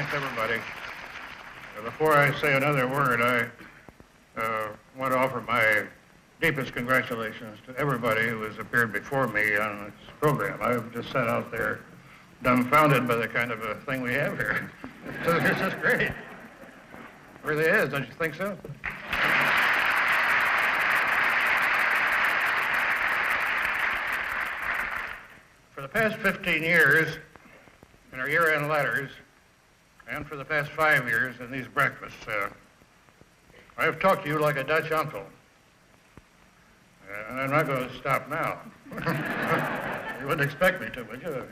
Thanks, everybody. Before I say another word, I want to offer my deepest congratulations to everybody who has appeared before me on this program. I've just sat out there dumbfounded by the kind of a thing we have here. So it's just great. It really is, don't you think so? For the past 15 years, in our year-end letters, and for the past 5 years in these breakfasts, I have talked to you like a Dutch uncle. And I'm not going to stop now. You wouldn't expect me to, would you?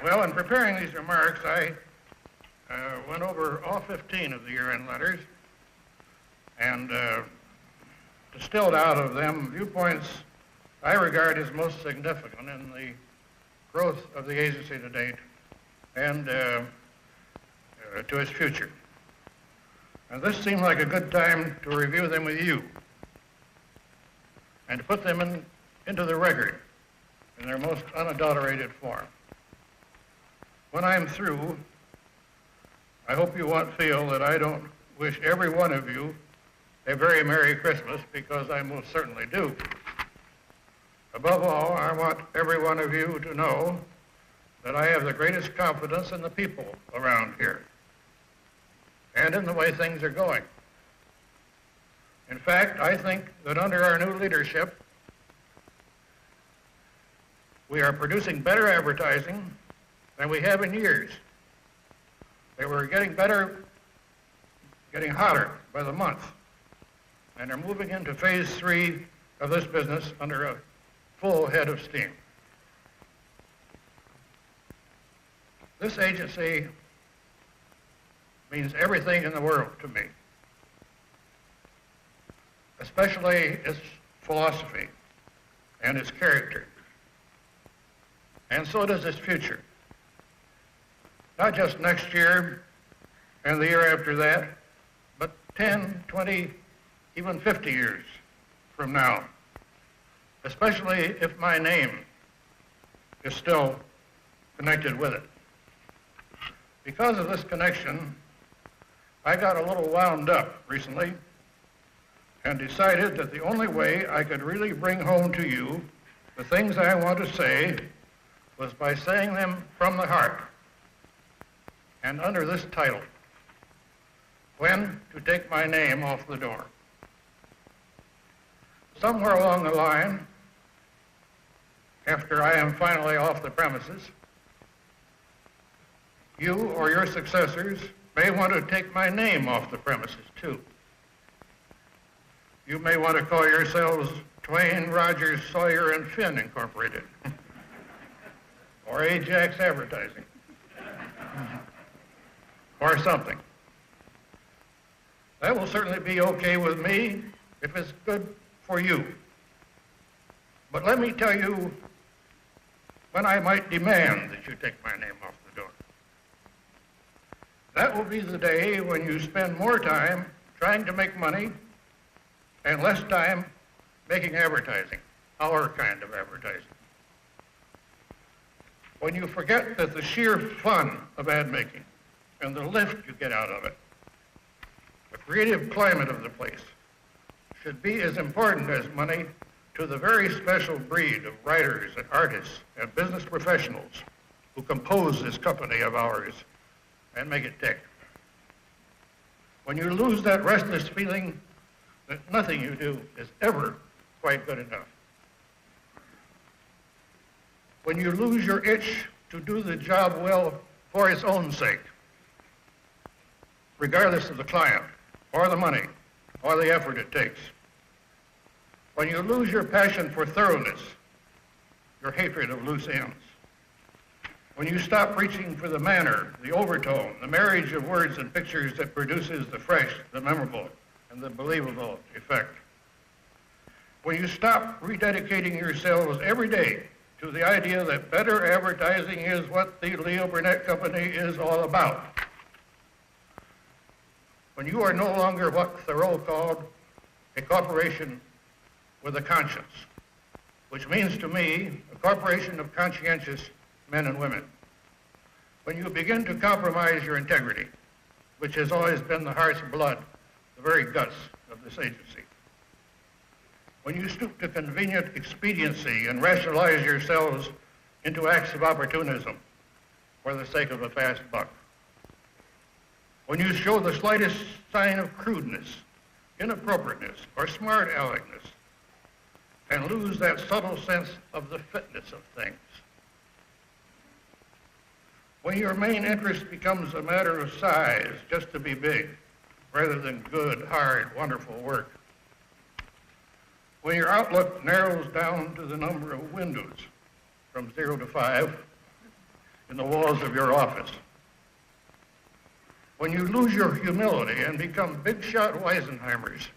Well, in preparing these remarks, I went over all 15 of the year-end letters and distilled out of them viewpoints I regard as most significant in the growth of the agency to date and to its future. And this seemed like a good time to review them with you and to put them into the record in their most unadulterated form. When I'm through, I hope you won't feel that I don't wish every one of you a very Merry Christmas, because I most certainly do. Above all, I want every one of you to know that I have the greatest confidence in the people around here and in the way things are going. In fact, I think that under our new leadership, we are producing better advertising than we have in years. They were getting better, getting hotter by the month, and are moving into phase 3 of this business under a full head of steam. This agency means everything in the world to me, especially its philosophy and its character. And so does its future. Not just next year and the year after that, but 10, 20, even 50 years from now, especially if my name is still connected with it. Because of this connection, I got a little wound up recently and decided that the only way I could really bring home to you the things I want to say was by saying them from the heart and under this title: When to Take My Name Off the Door. Somewhere along the line, after I am finally off the premises, you or your successors may want to take my name off the premises too. You may want to call yourselves Twain, Rogers, Sawyer, and Finn Incorporated, or Ajax Advertising, or something. That will certainly be okay with me if it's good for you. But let me tell you when I might demand that you take my name off the door. That will be the day when you spend more time trying to make money and less time making advertising, our kind of advertising. When you forget that the sheer fun of ad making and the lift you get out of it, the creative climate of the place, should be as important as money to the very special breed of writers and artists and business professionals who compose this company of ours and make it tick. When you lose that restless feeling that nothing you do is ever quite good enough. When you lose your itch to do the job well for its own sake, regardless of the client or the money or the effort it takes. When you lose your passion for thoroughness, your hatred of loose ends. When you stop reaching for the manner, the overtone, the marriage of words and pictures that produces the fresh, the memorable, and the believable effect. When you stop rededicating yourselves every day to the idea that better advertising is what the Leo Burnett Company is all about. When you are no longer what Thoreau called a corporation with a conscience, which means to me a corporation of conscientious men and women, when you begin to compromise your integrity, which has always been the heart's blood, the very guts of this agency, when you stoop to convenient expediency and rationalize yourselves into acts of opportunism for the sake of a fast buck, when you show the slightest sign of crudeness, inappropriateness, or smart aleckness, and lose that subtle sense of the fitness of things, when your main interest becomes a matter of size, just to be big, rather than good, hard, wonderful work, when your outlook narrows down to the number of windows from 0 to 5 in the walls of your office, when you lose your humility and become big-shot Weisenheimers,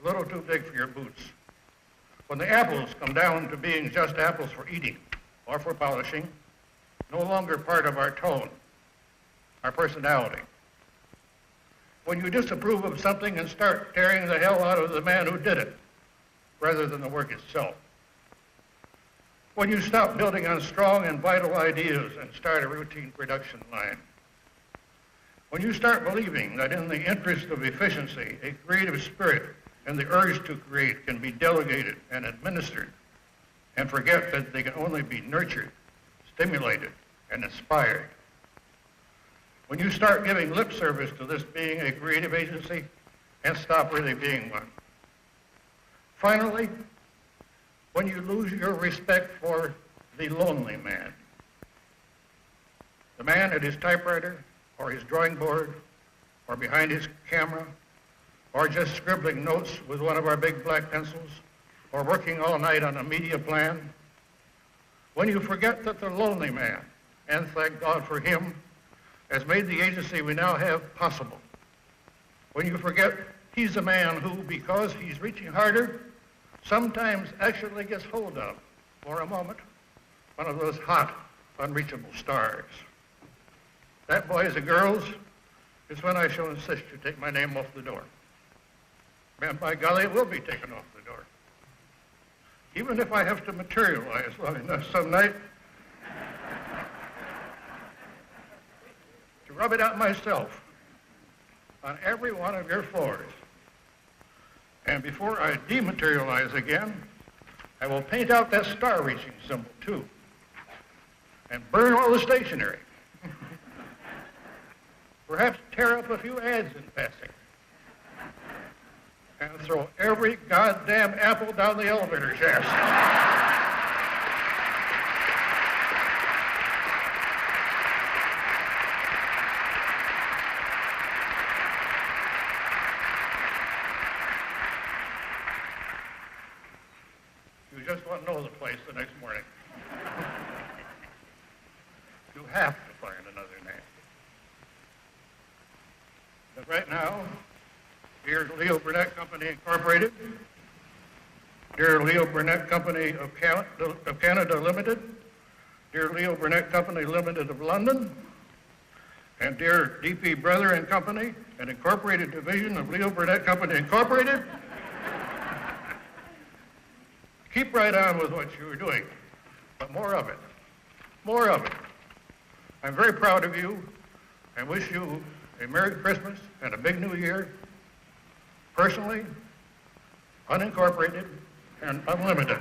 a little too big for your boots, when the apples come down to being just apples for eating or for polishing, no longer part of our tone, our personality, when you disapprove of something and start tearing the hell out of the man who did it, rather than the work itself, when you stop building on strong and vital ideas and start a routine production line, when you start believing that in the interest of efficiency, a creative spirit and the urge to create can be delegated and administered, and forget that they can only be nurtured, stimulated, and inspired, when you start giving lip service to this being a creative agency and stop really being one, finally, when you lose your respect for the lonely man, the man at his typewriter or his drawing board or behind his camera or just scribbling notes with one of our big black pencils or working all night on a media plan, when you forget that the lonely man, and thank God for him, has made the agency we now have possible, when you forget he's a man who, because he's reaching harder, sometimes actually gets hold of, for a moment, one of those hot, unreachable stars. That, boys and girls, is when I shall insist you take my name off the door. And by golly, it will be taken off the door. Even if I have to materialize long enough some night to rub it out myself on every one of your floors. And before I dematerialize again, I will paint out that star-reaching symbol, too, and burn all the stationery. Perhaps tear up a few ads in passing, and throw every goddamn apple down the elevator shaft. You just want to know the place the next morning. You have to find another name. But right now, dear Leo Burnett Company Incorporated, dear Leo Burnett Company of Canada Limited, dear Leo Burnett Company Limited of London, and dear D.P. Brother and Company, an incorporated division of Leo Burnett Company Incorporated, keep right on with what you were doing, but more of it, more of it. I'm very proud of you and wish you a Merry Christmas and a big New Year, personally, unincorporated, and unlimited.